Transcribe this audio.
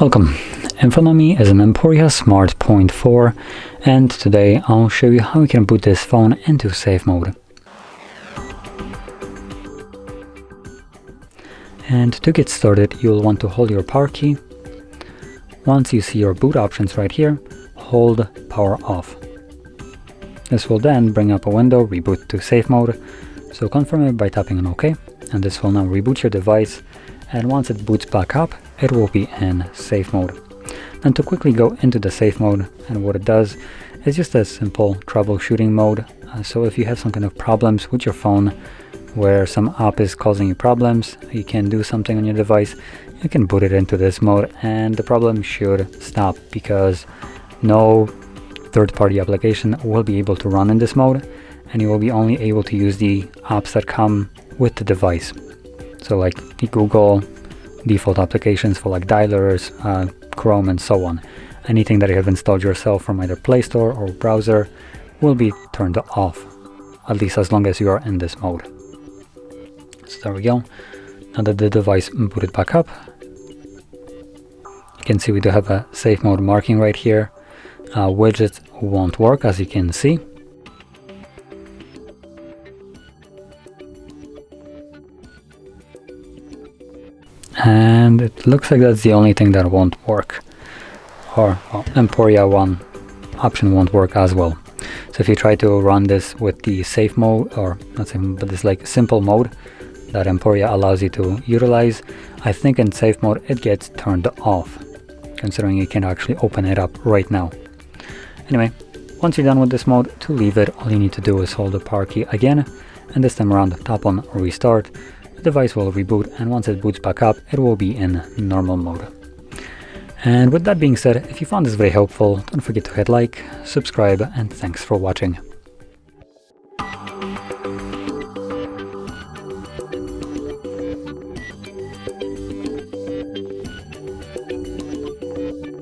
Welcome. In front of me is an EMPORIA Smart Point 4, and today I'll show you how you can put this phone into safe mode. And to get started, you'll want to hold your power key. Once you see your boot options right here, hold power off. This will then bring up a window, reboot to safe mode, so confirm it by tapping on OK, and this will now reboot your device, and once it boots back up, it will be in safe mode. And to quickly go into the safe mode, and what it does is just a simple troubleshooting mode. So if you have some kind of problems with your phone, where some app is causing you problems, you can do something on your device, you can boot it into this mode and the problem should stop, because no third-party application will be able to run in this mode, and you will be only able to use the apps that come with the device. So like the Google default applitions for like dialers, Chrome and so on. Anything that you have installed yourself from either Play Store or browser will be turned off, at least as long as you are in this mode. So there we go. Now that the device booted back up, you can see we do have a safe mode marking right here. Widget won't work, as you can see. And it looks like that's the only thing that won't work. Or well, EMPORIA 1 option won't work as well. So if you try to run this with the safe mode, or not safe, but this like simple mode that EMPORIA allows you to utilize, I think in safe mode it gets turned off, considering you can actually open it up right now. Anyway, once you're done with this mode, to leave it, all you need to do is hold the power key again, and this time around tap on restart. The device will reboot, and once it boots back up, it will be in normal mode. And with that being said, if you found this very helpful, don't forget to hit like, subscribe, and thanks for watching.